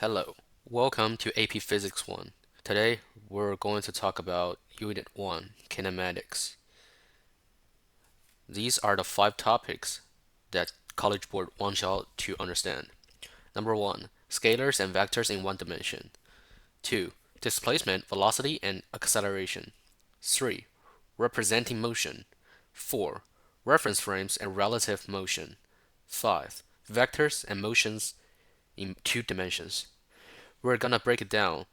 Hello, welcome to AP Physics 1. Today we're going to talk about Unit 1, Kinematics. These are the 5 topics that College Board wants y'all to understand. Number 1, scalars and vectors in one dimension. 2, displacement, velocity, and acceleration. 3, representing motion. 4, reference frames and relative motion. 5, vectors and motions in 2 dimensions. We're gonna break it down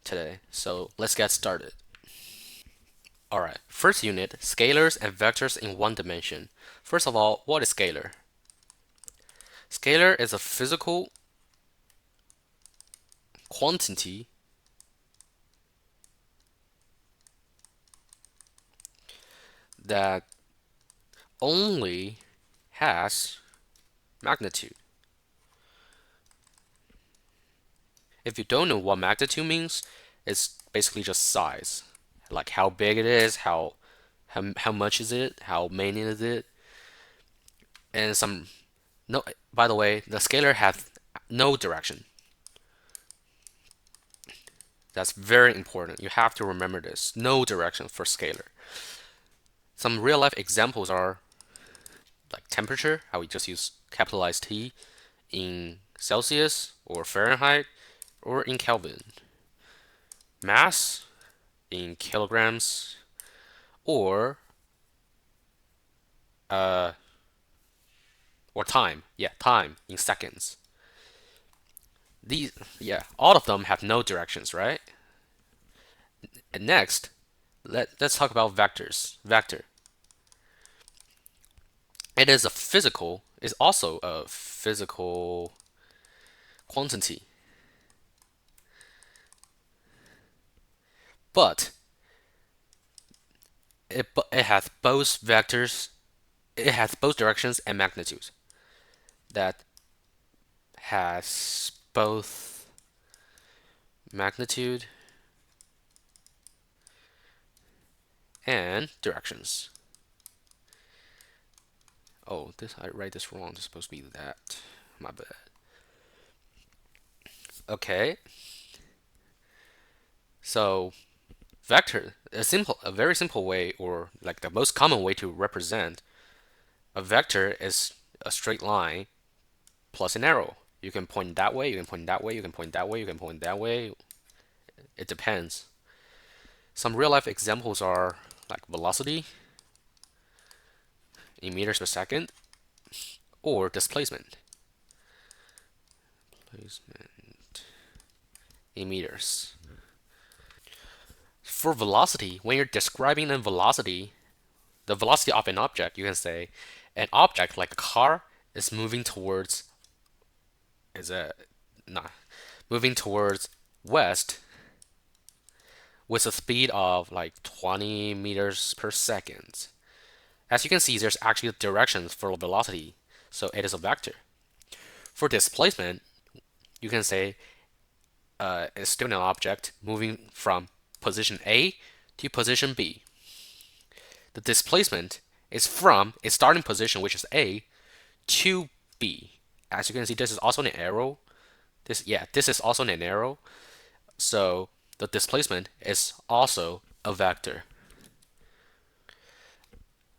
today, so let's get started. Alright, first unit, scalars and vectors in one dimension. First of all, what is scalar? Scalar is a physical quantity that only has magnitude. If you don't know what magnitude means, it's basically just size. Like how big it is, how much is it, how many is it, and some no by the way, the scalar has no direction. That's very important. You have to remember this. No direction for scalar. Some real life examples are like temperature, how we just use capitalized T in Celsius or Fahrenheit or in Kelvin. Mass in kilograms or uh or time. Yeah, time in seconds. These all of them have no directions, right? And next, let's talk about vectors. Vector. Is also a physical quantity, but it has both vectors, it has both directions and magnitudes. That has both magnitude and directions. Oh, this I write this wrong. It's supposed to be that. My bad. Okay, so vector, a very simple way, or like the most common way to represent a vector is a straight line plus an arrow. You can point that way, you can point that way, you can point that way, you can point that way. It depends. Some real life examples are like velocity in meters per second or displacement. Displacement in meters. For velocity, when you're describing the velocity of an object, you can say an object like a car is is a nah, moving towards west with a speed of like 20 meters per second. As you can see, there's actually directions for velocity, so it is a vector. For displacement, you can say it's still an object moving from position A to position B. The displacement is from its starting position, which is A, to B. As you can see, this is also an arrow. This is also an arrow. So the displacement is also a vector.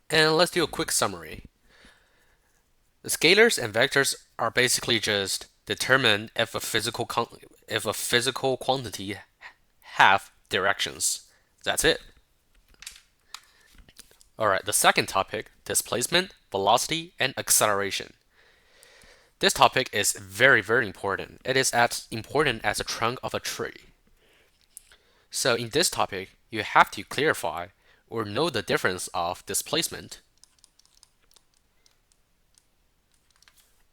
And let's do a quick summary. The scalars and vectors are basically just determine if a physical quantity have directions. That's it. All right, the second topic, displacement, velocity, and acceleration. This topic is very, very important. It is as important as the trunk of a tree. So in this topic, you have to clarify or know the difference of displacement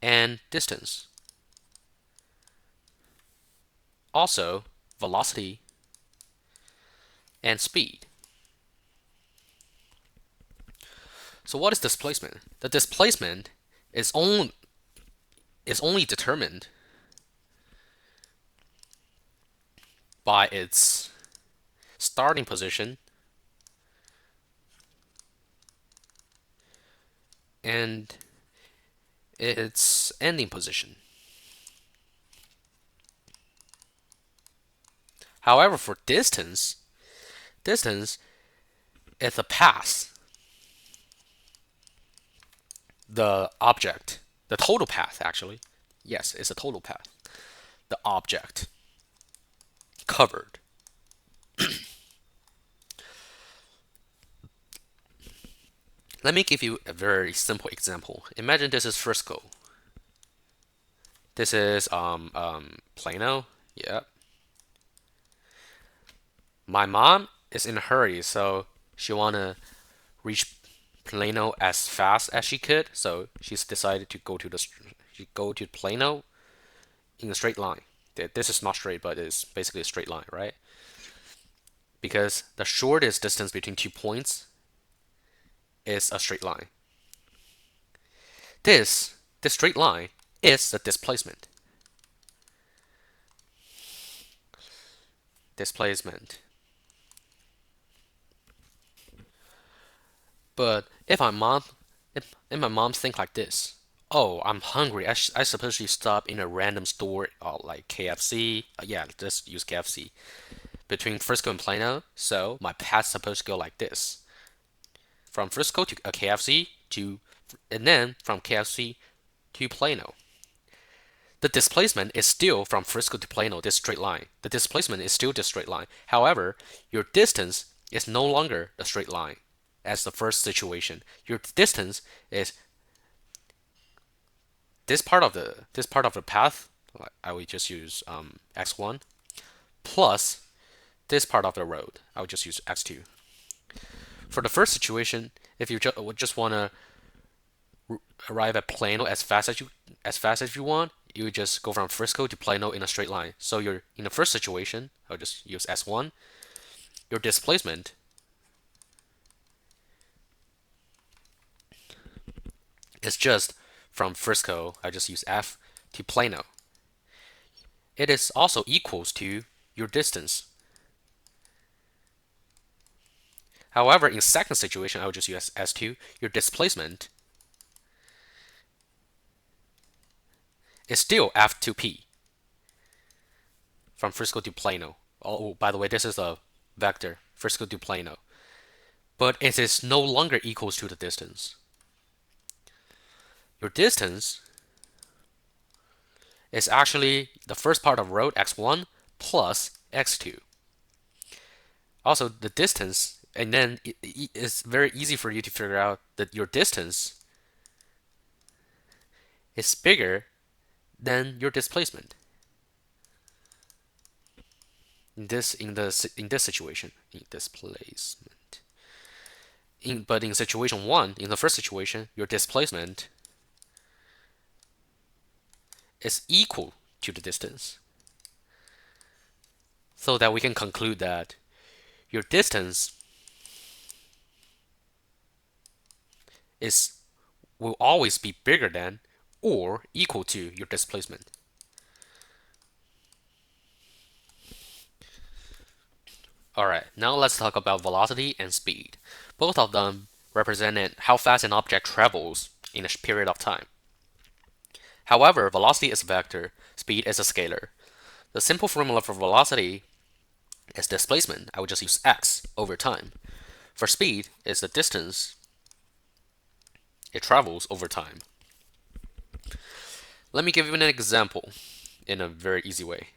and distance. Also, velocity and speed. So what is displacement? The displacement is only determined by its starting position and its ending position. However, for distance is the path, the object, the total path actually. Yes, it's a total path. The object covered. Let me give you a very simple example. Imagine this is Frisco. This is Plano. Yep. My mom is in a hurry, so she wanna reach Plano as fast as she could. So she's decided to go to Plano in a straight line. This is not straight, but it's basically a straight line, right? Because the shortest distance between 2 points is a straight line. This straight line is the displacement. Displacement. But if my mom think like this, oh, I'm hungry. I suppose she stop in a random store like KFC. Yeah, just use KFC between Frisco and Plano. So my path's supposed to go like this: from Frisco to a KFC and then from KFC to Plano. The displacement is still from Frisco to Plano, this straight line. The displacement is still this straight line. However, your distance is no longer the straight line as the first situation. Your distance is this part of the path. I would just use x1 plus this part of the road. I would just use x2. For the first situation, if you just want to arrive at Plano as fast as you want, you just go from Frisco to Plano in a straight line. So you're in the first situation, I'll just use S1. Your displacement is just from Frisco, I just use F, to Plano. It is also equals to your distance. However, in second situation, I will just use S2. Your displacement is still F to P from Frisco to Plano. Oh, by the way, this is a vector, Frisco to Plano. But it is no longer equals to the distance. Your distance is actually the first part of road, x1, plus x2. Also, the distance, and then it's very easy for you to figure out that your distance is bigger than your displacement. In this situation, in displacement. But in situation one, in the first situation, your displacement is equal to the distance. So that we can conclude that your distance will always be bigger than or equal to your displacement. Alright, now let's talk about velocity and speed. Both of them represent how fast an object travels in a period of time. However, velocity is a vector, speed is a scalar. The simple formula for velocity is displacement. I would just use x over time. For speed, it's the distance it travels over time. Let me give you an example in a very easy way.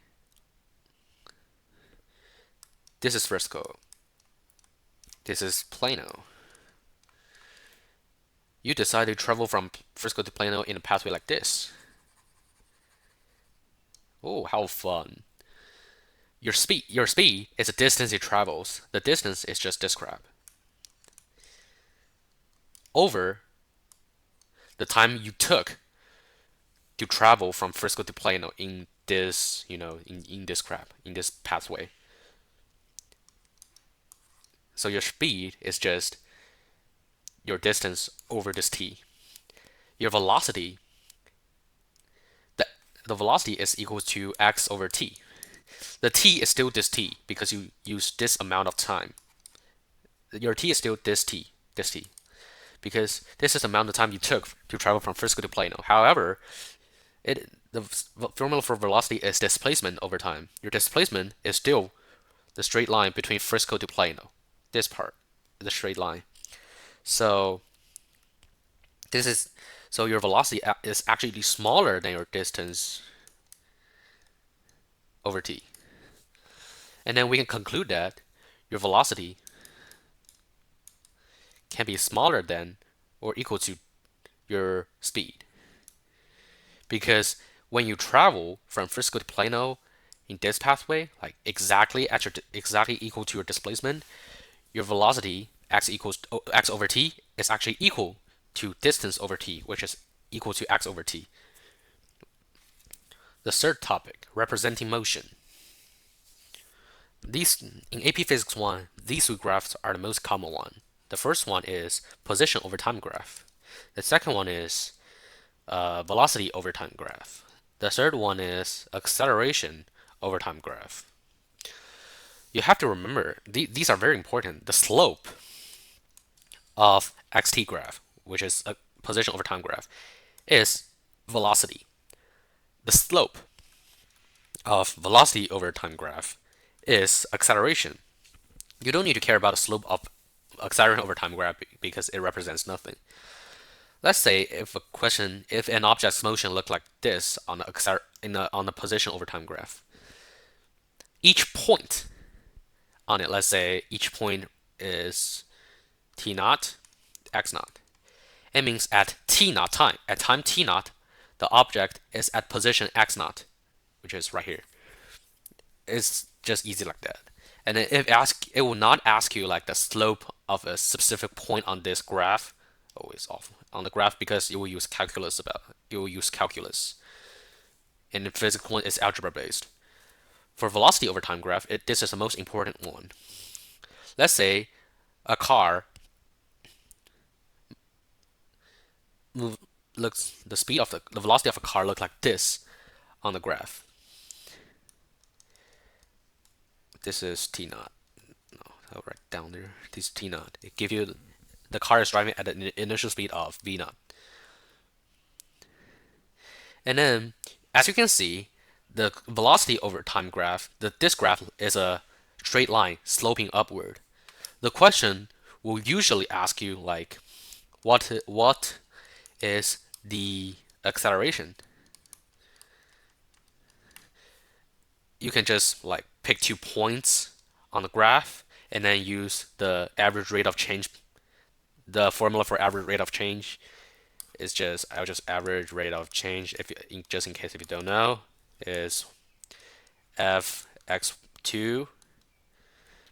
This is Frisco. This is Plano. You decide to travel from Frisco to Plano in a pathway like this. Oh, how fun. Your speed is the distance it travels. The distance is just this crap. Over the time you took to travel from Frisco to Plano in this, in this crap, in this pathway. So your speed is just your distance over this t. Your velocity, the velocity is equal to x over t. The t is still this t because you use this amount of time. Your t is still this t, because this is the amount of time you took to travel from Frisco to Plano. However, the formula for velocity is displacement over time. Your displacement is still the straight line between Frisco to Plano. This part, the straight line. So this is so your velocity is actually smaller than your distance over t. And then we can conclude that your velocity can be smaller than or equal to your speed. Because when you travel from Frisco to Plano in this pathway, like exactly equal to your displacement, your velocity x over t is actually equal to distance over t, which is equal to x over t. The third topic, representing motion. These in AP Physics 1, these two graphs are the most common one. The first one is position over time graph. The second one is velocity over time graph. The third one is acceleration over time graph. You have to remember these are very important. The slope of xt graph, which is a position over time graph, is velocity. The slope of velocity over time graph is acceleration. You don't need to care about the slope of acceleration over time graph because it represents nothing. Let's say if an object's motion looked like this on the position over time graph, each point on it, let's say each point is t naught, x naught. It means at t naught time, at time t naught, the object is at position x naught, which is right here. It's just easy like that. And it will not ask you like the slope of a specific point on this graph. Always off on the graph because you will use calculus And the physics one is algebra based. For velocity over time graph, this is the most important one. Let's say a car looks the velocity of a car look like this on the graph. This is t naught. No, I'll write down there. This is t naught. It gives you the car is driving at an initial speed of v naught. And then, as you can see, the velocity over time graph, this graph is a straight line sloping upward. The question will usually ask you like, what is the acceleration? You can just like pick 2 points on the graph and then use the average rate of change. The formula for average rate of change is I'll just average rate of change just in case if you don't know is fx2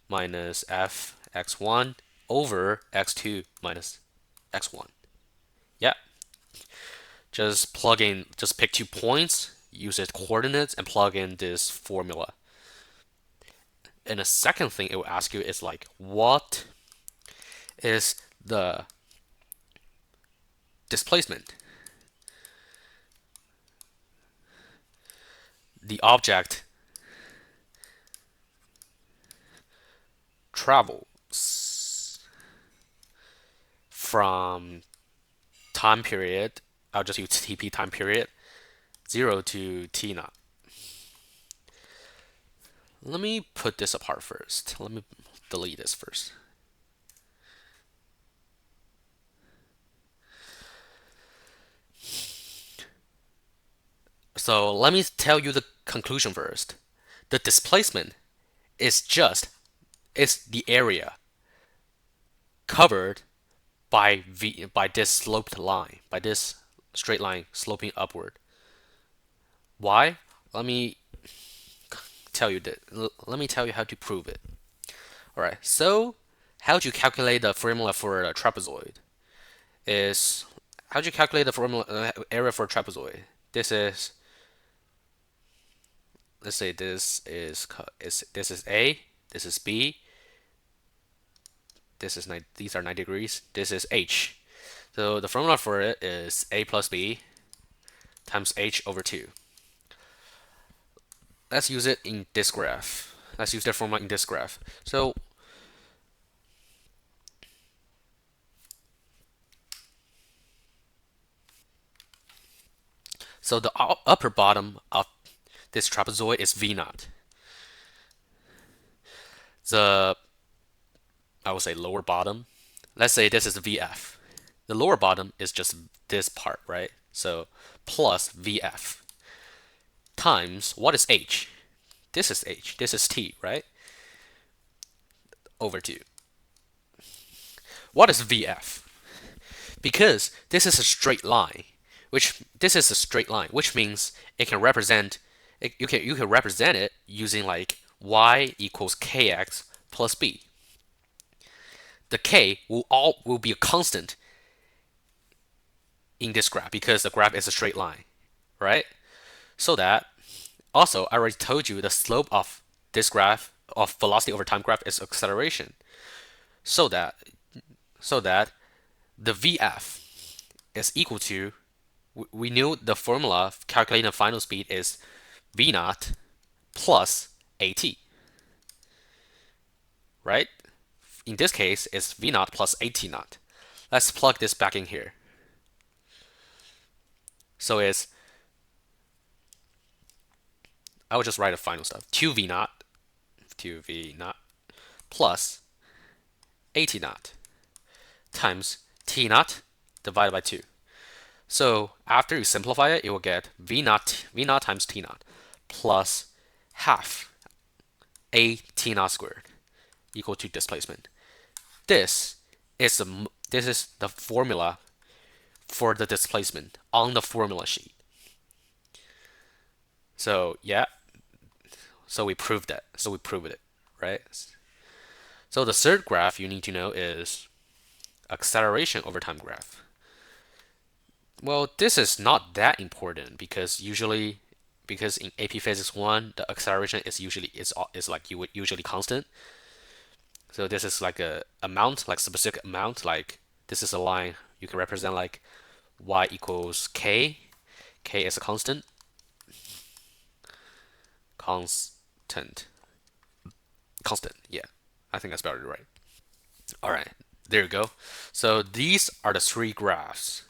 minus fx1 over x2 minus x1. Yeah. Just pick 2 points, use its coordinates, and plug in this formula. And the second thing it will ask you is like, what is the displacement? The object travels from time period, I'll just use TP time period, 0 to T naught. Let me put this apart first. Let me delete this first. So let me tell you the conclusion first. The displacement is the area covered by this sloped line, by this straight line sloping upward. Why? Let me tell you how to prove it. All right. So how do you calculate the formula for a trapezoid? How do you calculate the formula area for a trapezoid? This is, let's say this is A, this is B, these are 90 degrees. This is H. So the formula for it is A plus B times H over 2. Let's use it in this graph. Let's use that formula in this graph. So the upper bottom of this trapezoid is V naught. the, I would say, lower bottom. Let's say this is VF. The lower bottom is just this part, right? So plus VF times, what is H? This is H. This is T, right? Over 2. What is VF? Because this is a straight line, which means it can represent you can represent it using like y equals kx plus b. The k will be a constant in this graph because the graph is a straight line, right? So that also I already told you the slope of this graph of velocity over time graph is acceleration. So that the VF is equal to, we knew the formula calculating the final speed is V naught plus AT, right? In this case, it's V naught plus AT naught. Let's plug this back in here. So it's, I will just write the final stuff. 2V naught plus AT naught times T naught divided by 2. So after you simplify it, you will get V naught times T naught plus half A T naught squared equal to displacement. This is the formula for the displacement on the formula sheet. So yeah, so we proved that. So we proved it, right? So the third graph you need to know is acceleration over time graph. Well, this is not that important because in AP Physics 1, the acceleration is usually constant. So this is like a amount, like specific amount, like this is a line you can represent like y equals k. K is a constant. Constant. Yeah. I think I spelled it right. All right. There you go. So these are the three graphs: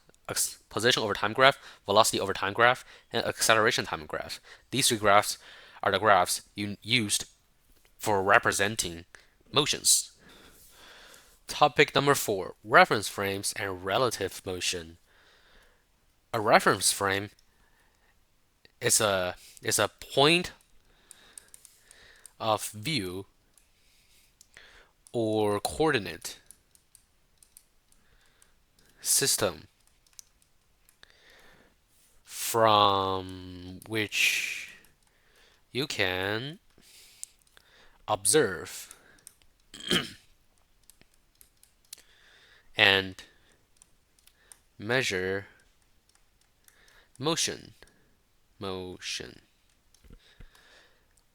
position over time graph, velocity over time graph, and acceleration time graph. These three graphs are the graphs you used for representing motions. Topic number 4, reference frames and relative motion. A reference frame is a point of view or coordinate system from which you can observe and measure motion.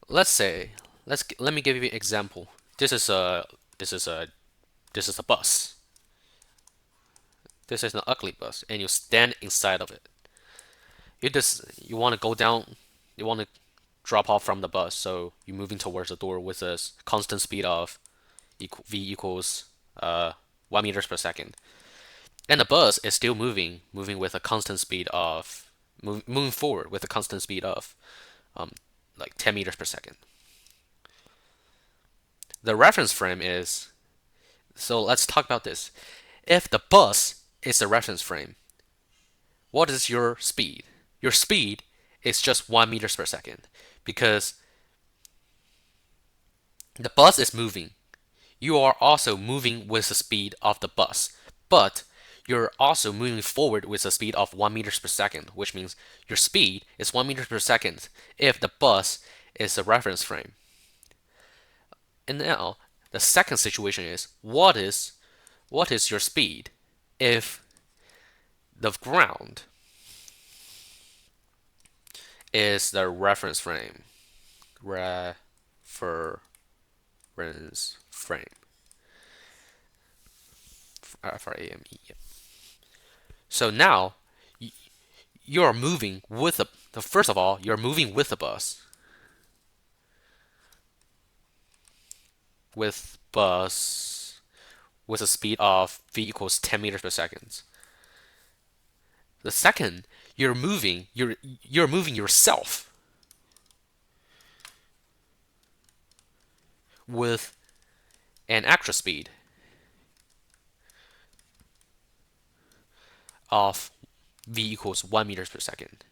Let me give you an example. This is a bus. This is an ugly bus, and you stand inside of it. You want to go down, you want to drop off from the bus, so you're moving towards the door with a constant speed of v equals 1 meters per second, and the bus is still moving with a constant speed of moving forward with a constant speed of like 10 meters per second. The reference frame is, so let's talk about this. If the bus is the reference frame, what is your speed? Your speed is just 1 meters per second because the bus is moving. You are also moving with the speed of the bus, but you're also moving forward with the speed of 1 meters per second, which means your speed is 1 meter per second if the bus is the reference frame. And now the second situation is, what is your speed if the ground is the reference frame? Reference frame. F-R-A-M-E. Yeah. So now you're moving with first of all, you're moving with the bus. With a speed of v equals 10 meters per second. The second, you're moving yourself with and actual speed of v equals 1 meters per second.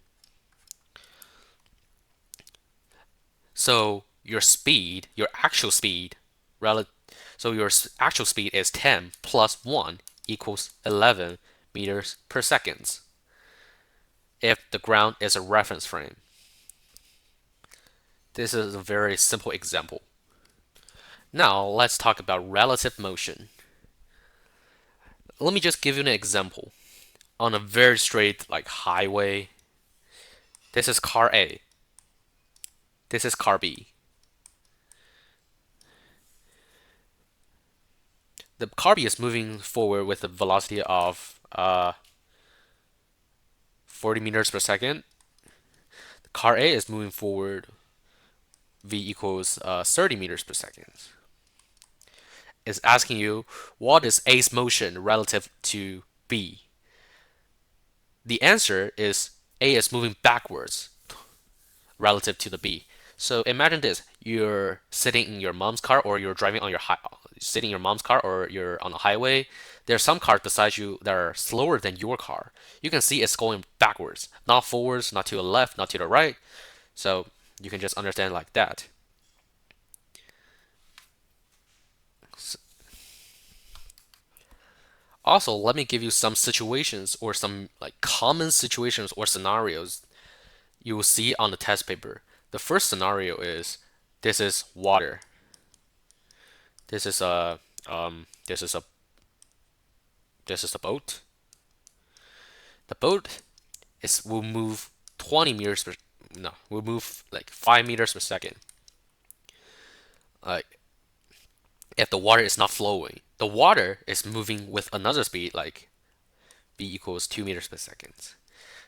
So your speed, your actual speed, so your actual speed is 10 plus 1 equals 11 meters per second if the ground is a reference frame. This is a very simple example. Now let's talk about relative motion. Let me just give you an example. On a very straight like highway, this is car A. This is car B. The car B is moving forward with a velocity of 40 meters per second. The car A is moving forward v equals 30 meters per second. It's asking you what is A's motion relative to B. The answer is A is moving backwards relative to the B. So imagine this: you're sitting in your mom's car, or you're driving on your sitting in your mom's car, or you're on a highway. There are some cars beside you that are slower than your car. You can see it's going backwards, not forwards, not to the left, not to the right. So you can just understand like that. Also, let me give you some situations or some like common situations or scenarios you will see on the test paper. The first scenario is this is water. This is a this is a boat. The boat will move 20 meters per no, will move like 5 meters per second. Like if the water is not flowing, the water is moving with another speed like v equals 2 meters per second.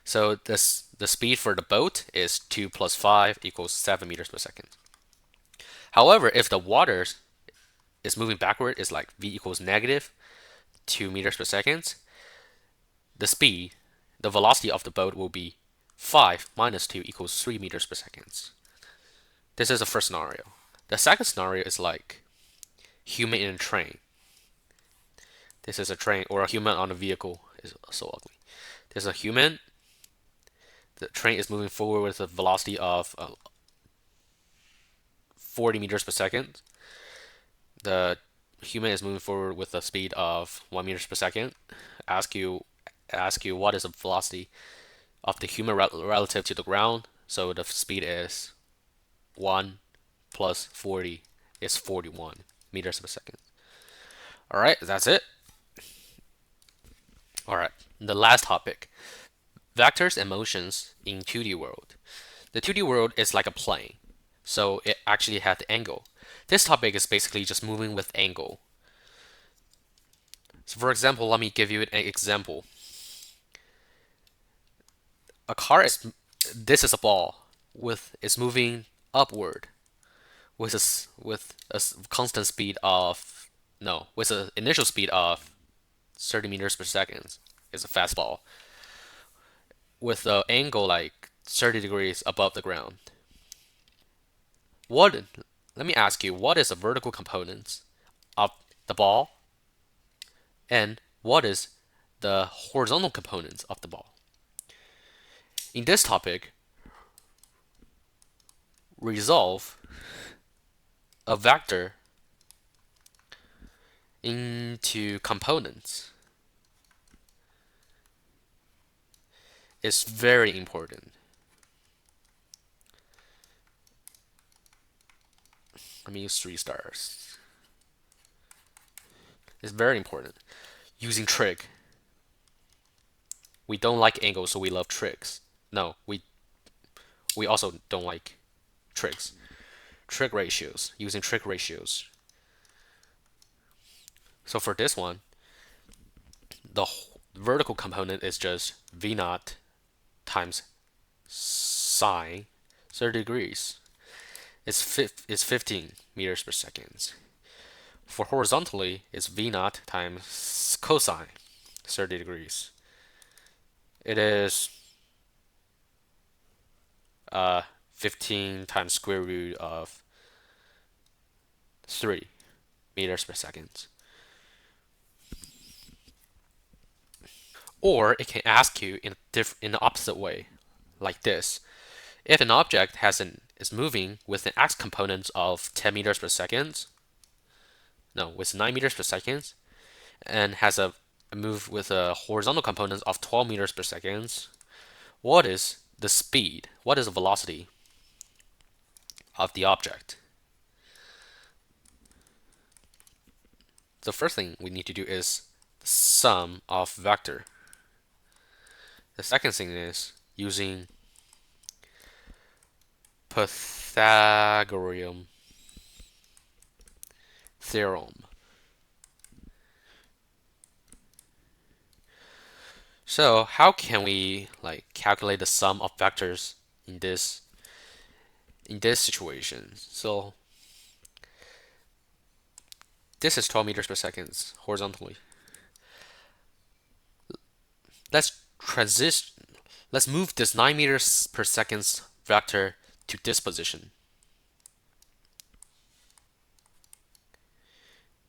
So the speed for the boat is 2 plus 5 equals 7 meters per second. However, if the water is moving backward, is like v equals negative 2 meters per second, the speed, the velocity of the boat will be 5 minus 2 equals 3 meters per second. This is the first scenario. The second scenario is like human in a train. This is a train, or a human on a vehicle. Is so ugly. There's a human. The train is moving forward with a velocity of 40 meters per second. The human is moving forward with a speed of 1 meters per second. Ask you what is the velocity of the human relative to the ground. So the speed is 1 plus 40 is 41 meters per second. All right, that's it. All right, the last topic: vectors and motions in 2D world. The 2D world is like a plane, so it actually has the angle. This topic is basically just moving with angle. So for example, let me give you an example. A car this is a ball is moving upward with a constant speed of no, with an initial speed of 30 meters per second. It's a fast ball with the angle like 30 degrees above the ground. What? Let me ask you, what is the vertical components of the ball, and what is the horizontal components of the ball? In this topic, resolve a vector into components is very important. Let me use 3 stars. It's very important. Using trig. We don't like angles, so we love trigs. No, we also don't like trigs. Trig ratios. Using trig ratios. So for this one, the vertical component is just v naught times sine 30 degrees. It's 15 meters per second. For horizontally, it's v naught times cosine 30 degrees. It is 15 times square root of 3. meters per second. Or it can ask you in the opposite way, like this. If an object is moving with an x component of 10 meters per second, no, with 9 meters per second, and has a move with a horizontal component of 12 meters per second, what is the speed? What is the velocity of the object? The first thing we need to do is the sum of vector. The second thing is using Pythagorean theorem. So how can we calculate the sum of vectors in this situation? So this is 12 meters per second horizontally. Let's transition. Let's move this 9 meters per second vector to this position,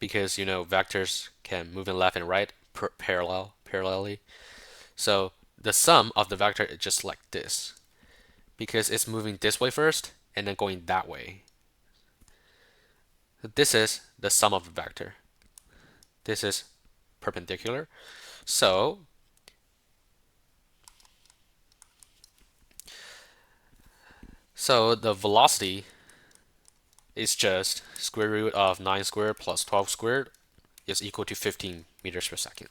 because vectors can move in left and right parallelly. So the sum of the vector is just like this, because it's moving this way first and then going that way. This is the sum of the vector. This is perpendicular. So the velocity is just square root of 9 squared plus 12 squared is equal to 15 meters per second.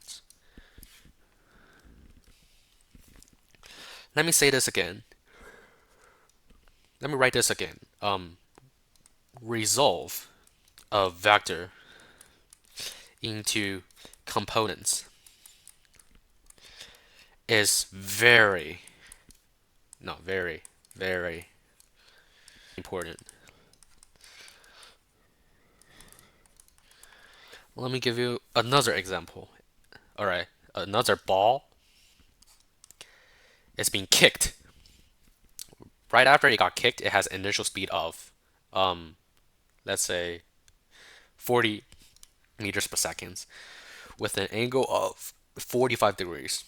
Let me say this again. Let me write this again. Resolve a vector into components is very important. Let me give you another example. All right, another ball is being kicked. Right after it got kicked, it has an initial speed of, let's say, 40 meters per second with an angle of 45 degrees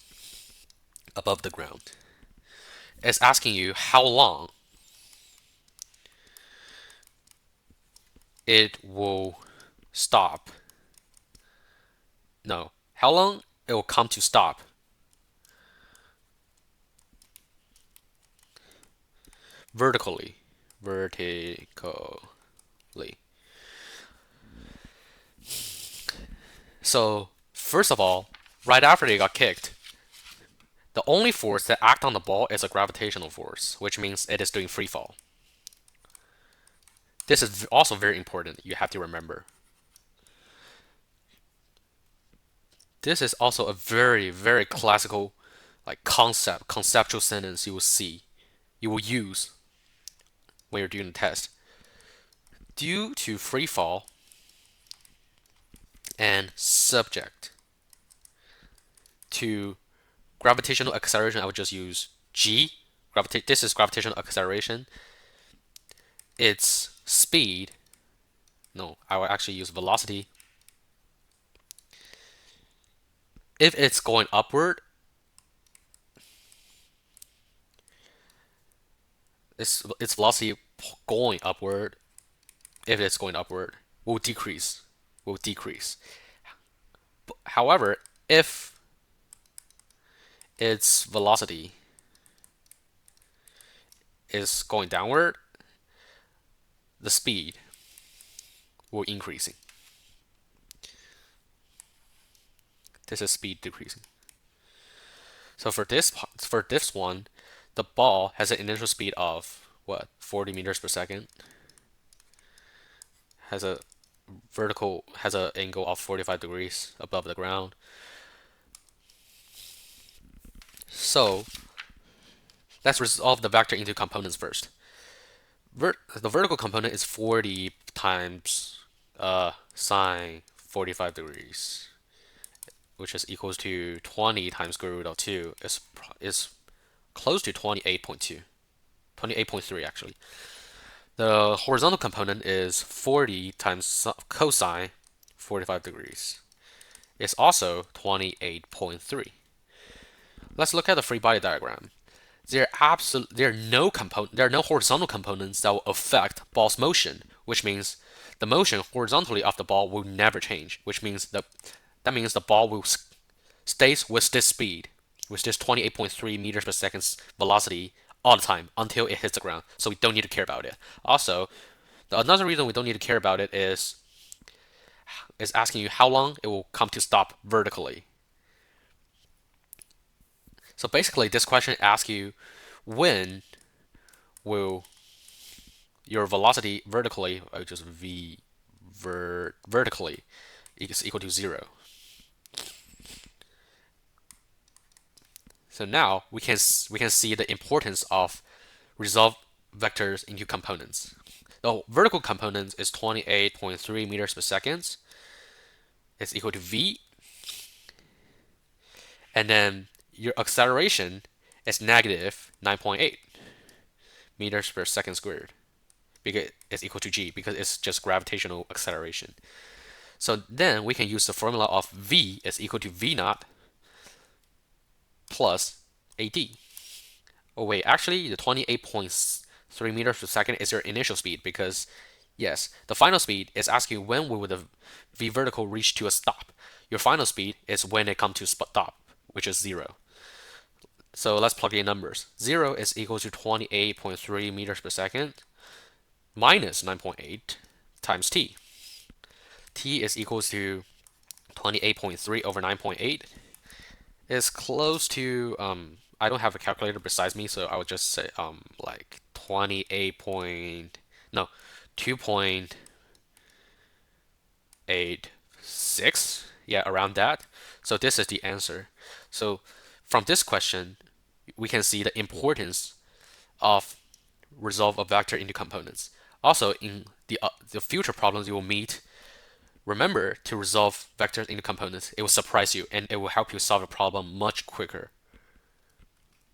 above the ground. It's asking you how long it will stop. No, how long it will come to stop. Vertically. So, first of all, right after they got kicked, the only force that acts on the ball is a gravitational force, which means it is doing free fall. This is also very important, you have to remember. This is also a very, very classical conceptual sentence you will use when you're doing the test. Due to free fall and subject to gravitational acceleration, I would just use g. This is gravitational acceleration. Its speed, no, I will actually use velocity. If it's going upward, its velocity going upward, if it's going upward, will decrease. However, if its velocity is going downward, the speed will increasing. This is speed decreasing. So for this one, the ball has an initial speed of what? 40 meters per second. Has an angle of 45 degrees above the ground. So let's resolve the vector into components first. The vertical component is 40 times sine 45 degrees, which is equals to 20 times square root of 2 is close to 28.2. 28.3 actually. The horizontal component is 40 times cosine 45 degrees is also 28.3. Let's look at the free body diagram. There are no horizontal components that will affect ball's motion, which means the motion horizontally of the ball will never change, which means that means the ball will stays with this speed, with this 28.3 meters per second velocity all the time until it hits the ground. So we don't need to care about it. Also, another reason we don't need to care about it is asking you how long it will come to stop vertically. So basically, this question asks you when will your velocity vertically, just vertically, is equal to 0. So now we can see the importance of resolve vectors into components. The vertical component is 28.3 meters per second. It's equal to v, and then your acceleration is negative 9.8 meters per second squared, because it's equal to g, because it's just gravitational acceleration. So then we can use the formula of v is equal to v naught plus ad. Oh wait, actually the 28.3 meters per second is your initial speed, because yes, the final speed is asking when will the v vertical reach to a stop. Your final speed is when it comes to stop, which is 0. So let's plug in numbers. 0 is equal to 28.3 meters per second minus 9.8 times t. T is equal to 28.3 over 9.8 is close to, I don't have a calculator besides me, so I would just say like 28 point, no, 2.86, yeah, around that. So this is the answer. So from this question, we can see the importance of resolve a vector into components. Also, in the future problems you will meet, remember to resolve vectors into components. It will surprise you and it will help you solve a problem much quicker.